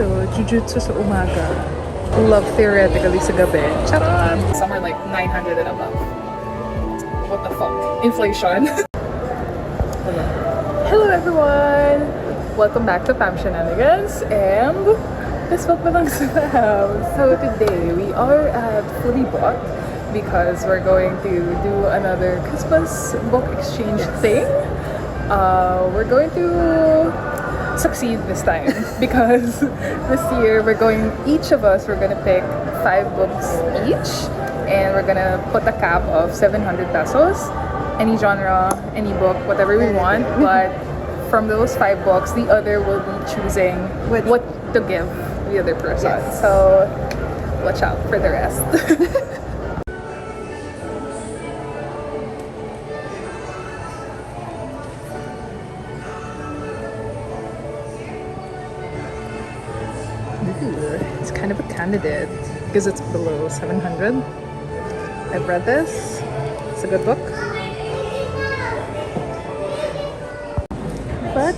So, jujutsu sa umaga. Love theoretically sa gabi. Charot! Some are like 900 and above. What the fuck? Inflation. Hello everyone! Welcome back to pamzquinones and this book belongs to them. So today we are at Fully Booked because we're going to do another Christmas book exchange thing. We're going to succeed this time because this year each of us we're gonna pick 5 books each and we're gonna put a cap of 700 pesos. Any genre, any book, whatever we want, but from those 5 books, the other will be choosing what to give the other person. Yes. So watch out for the rest. Ooh, it's kind of a candidate because it's below 700. I've read this. It's a good book. But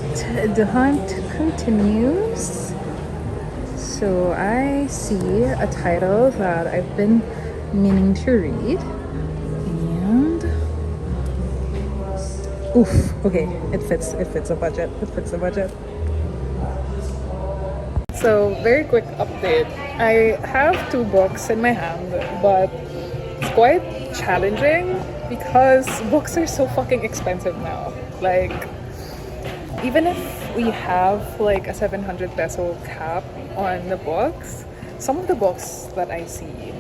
the hunt continues. So I see a title that I've been meaning to read. And oof, okay, it fits a budget. It fits the budget. So very quick update. I have 2 books in my hand, but it's quite challenging because books are so fucking expensive now. Like, even if we have like a 700 peso cap on the books, some of the books that I see,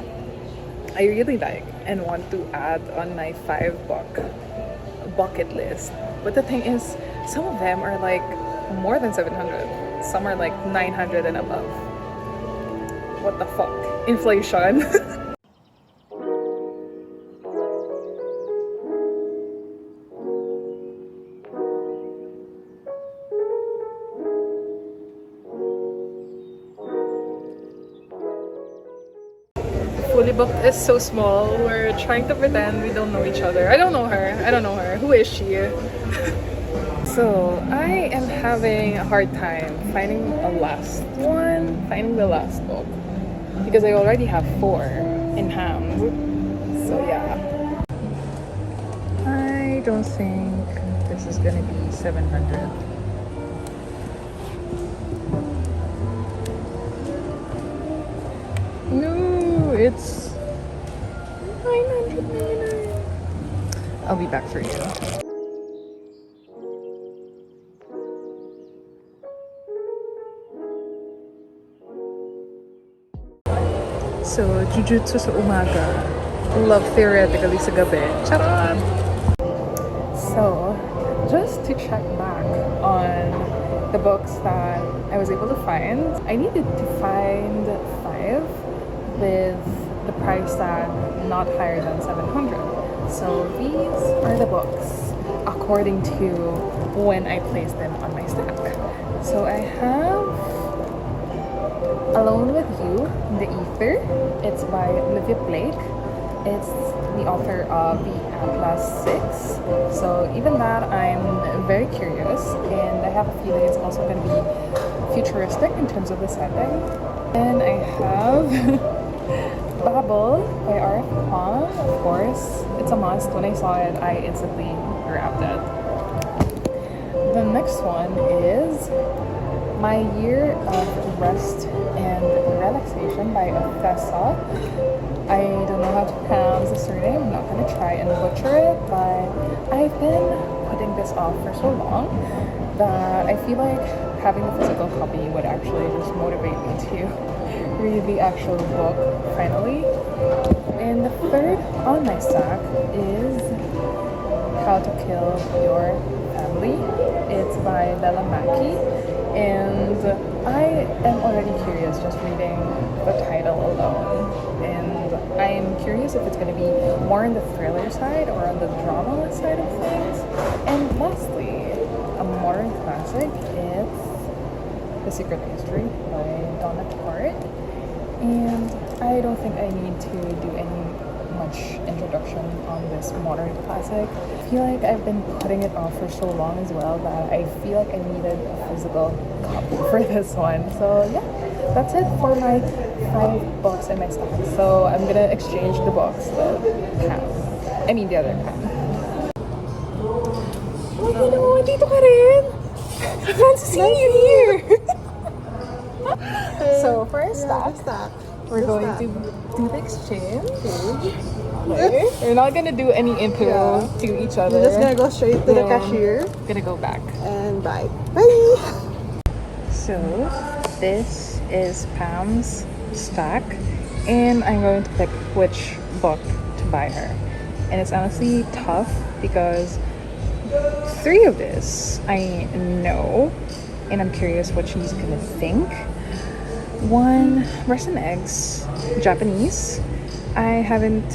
I really like and want to add on my 5-book bucket list. But the thing is, some of them are like more than 700. Some are like 900 and above. What the fuck? Inflation. Fully Booked is so small. We're trying to pretend we don't know each other. I don't know her. Who is she? So I am having a hard time finding the last book because I already have 4 in hand. So yeah, I don't think this is gonna be 700. No, it's 999. I'll be back for you. So, jujutsu sa umaga. Love theoretically sa gabi. Charot! So, just to check back on the books that I was able to find, I needed to find 5 with the price tag not higher than 700. So, these are the books according to when I placed them on my stack. So, I have Alone with You, The Ether. It's by Blake. It's the author of The Atlas 6. So even that, I'm very curious, and I have a feeling it's also going to be futuristic in terms of the setting. And I have Babel by R.F. Kuang. Of course, it's a must. When I saw it, I instantly grabbed it. The next one is My Year of Rest and Relaxation by Ofessa. I don't know how to pronounce the surname. I'm not going to try and butcher it, but I've been putting this off for so long that I feel like having the physical copy would actually just motivate me to read the actual book finally. And the third on my stack is How to Kill Your Family. It's by Bella Mackie. And I am already curious just reading the title alone. And I am curious if it's going to be more on the thriller side or on the drama side of things. And lastly, a modern classic, it's The Secret History by Donna Tartt. And I don't think I need to do any much introduction on this modern classic. I feel like I've been putting it off for so long as well that I feel like I needed a physical copy for this one. So yeah, that's it for my 5 books in my stack. So I'm gonna exchange the books with Pam. I mean the other Pam. Oh, you know, dito ka rin! Fancy seeing you here! So for our stack, we're going to do the exchange. Okay. We're not gonna do any intro to each other. We're just gonna go straight to the cashier. Gonna go back. And bye. Bye! So this is Pam's stack, and I'm going to pick which book to buy her. And it's honestly tough because 3 of this I know, and I'm curious what she's gonna think. 1, Breast and Eggs, Japanese. I haven't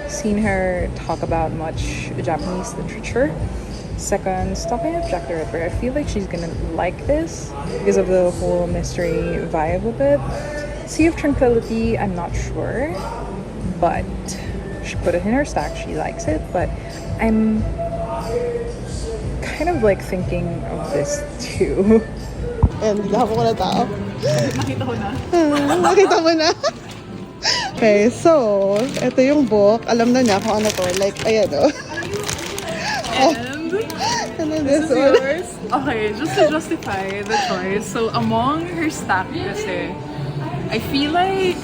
seen her talk about much Japanese literature. 2nd, Stalking of Jack the Ripper. I feel like she's gonna like this because of the whole mystery vibe of it. Sea of Tranquility, I'm not sure, but she put it in her stack. She likes it, but I'm kind of like thinking of this too. And dapat ko na tao. Nakita ko na. Nakita mo na. Okay, so ito yung book. Alam na niya kung ano to. Like, ayan o. And this is yours. Okay, just to justify the choice. So among her stack kasi, I feel like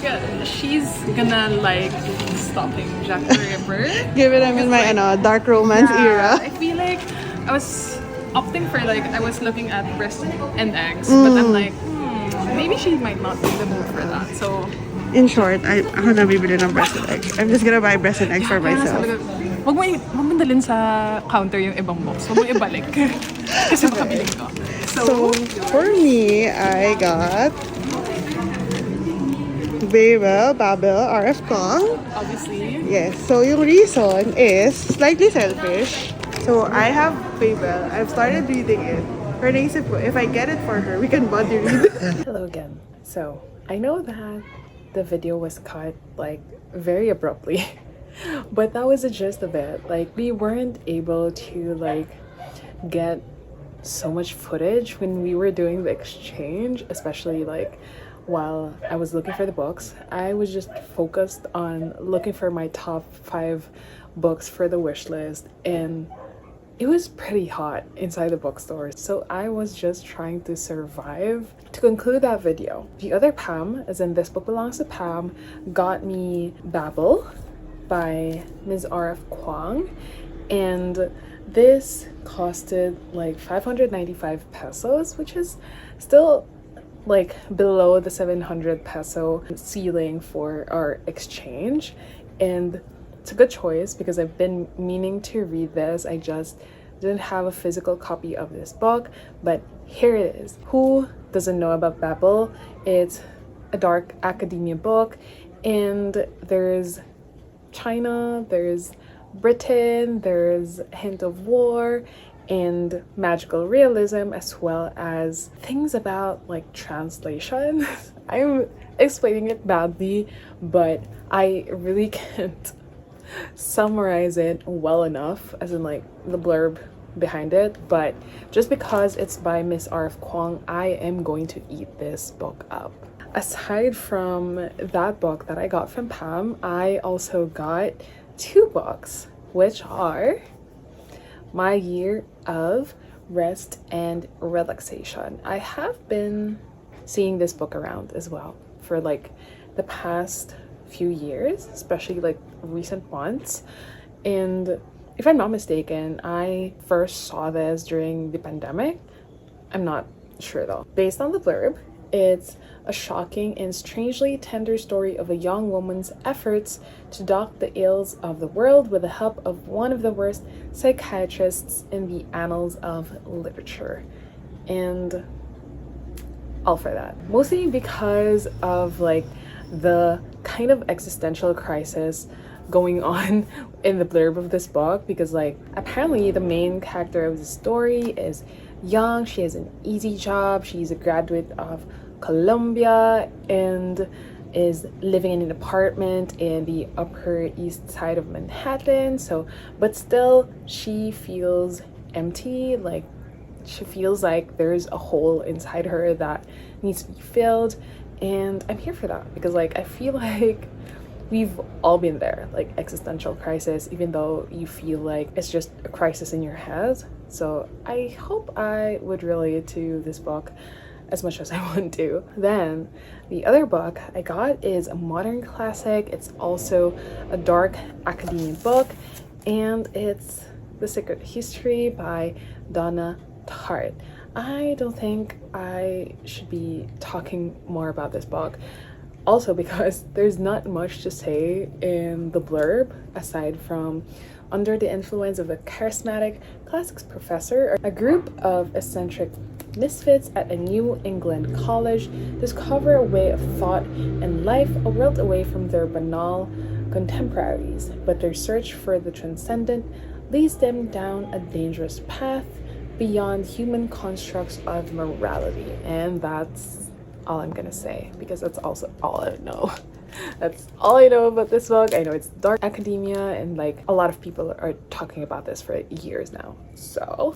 she's gonna like Stalking Jack the Ripper. Give it in my dark romance era. I feel like I was opting for like, I was looking at Breast and Eggs, but I'm like, maybe she might not be the mood for that. So in short, ako na bibili ng breast and eggs. I'm just gonna buy breast and eggs for myself. Wag mo dalhin sa counter yung ibang box. Wag mo ibalik. Kasi makabili ko. So for me, I got Babel, RF Kong. Obviously. Yes, so yung reason is slightly selfish. So I have Babel. I've started reading it. Pero naisip ko, if I get it for her, we can buddy read. Hello again. So I know that the video was cut like very abruptly, but that was the gist of it. Like, we weren't able to like get so much footage when we were doing the exchange, especially like while I was looking for the books. I was just focused on looking for my top 5 books for the wish list, and it was pretty hot inside the bookstore, so I was just trying to survive. To conclude that video, the other Pam, as in This Book Belongs to Pam, got me Babel by Ms. R.F. Kwang, and this costed like 595 pesos, which is still like below the 700 peso ceiling for our exchange. And it's a good choice because I've been meaning to read this. I just didn't have a physical copy of this book, but here it is. Who doesn't know about Babel? It's a dark academia book, and there's China, there's Britain, there's a hint of war and magical realism, as well as things about like translation. I'm explaining it badly, but I really can't summarize it well enough, as in like the blurb behind it. But just because it's by Miss R.F. Kwang, I am going to eat this book up. Aside from that book that I got from Pam, I also got 2 books, which are My Year of Rest and Relaxation. I have been seeing this book around as well for like the past few years, especially like recent months. And if I'm not mistaken, I first saw this during the pandemic. I'm not sure though. Based on the blurb, it's a shocking and strangely tender story of a young woman's efforts to dock the ills of the world with the help of one of the worst psychiatrists in the annals of literature. And all for that. Mostly because of like the kind of existential crisis going on in the blurb of this book, because like apparently the main character of the story is young, she has an easy job, she's a graduate of Columbia and is living in an apartment in the Upper East Side of Manhattan. So but still she feels empty, like she feels like there's a hole inside her that needs to be filled. And I'm here for that because like I feel like we've all been there, like existential crisis, even though you feel like it's just a crisis in your head. So I hope I would relate to this book as much as I want to. Then the other book I got is a modern classic. It's also a dark academia book, and it's The Secret History by Donna Tartt. I don't think I should be talking more about this book. Also because there's not much to say in the blurb aside from under the influence of a charismatic classics professor, a group of eccentric misfits at a New England college discover a way of thought and life a world away from their banal contemporaries, but their search for the transcendent leads them down a dangerous path beyond human constructs of morality. And that's all I'm gonna say because that's also all I know. That's all I know about this book. I know it's dark academia and like a lot of people are talking about this for years now. So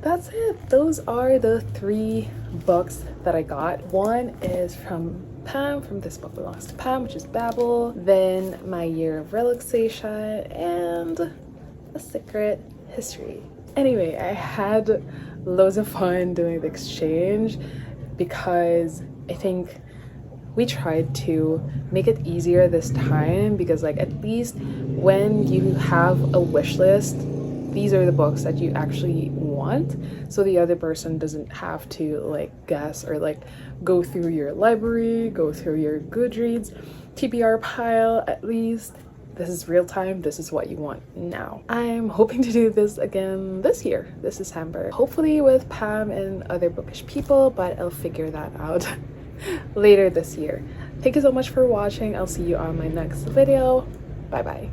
that's it. Those are the 3 books that I got. One is from Pam, from This Book Belongs to Pam, which is Babel. Then My Year of Relaxation and A Secret History. Anyway, I had loads of fun doing the exchange because I think we tried to make it easier this time because like at least when you have a wish list, these are the books that you actually want, so the other person doesn't have to like guess or like go through your library, go through your Goodreads TBR pile. At least this is real time. This is what you want now. I'm hoping to do this again this year, this December, hopefully with Pam and other bookish people, but I'll figure that out later this year. Thank you so much for watching. I'll see you on my next video. Bye bye.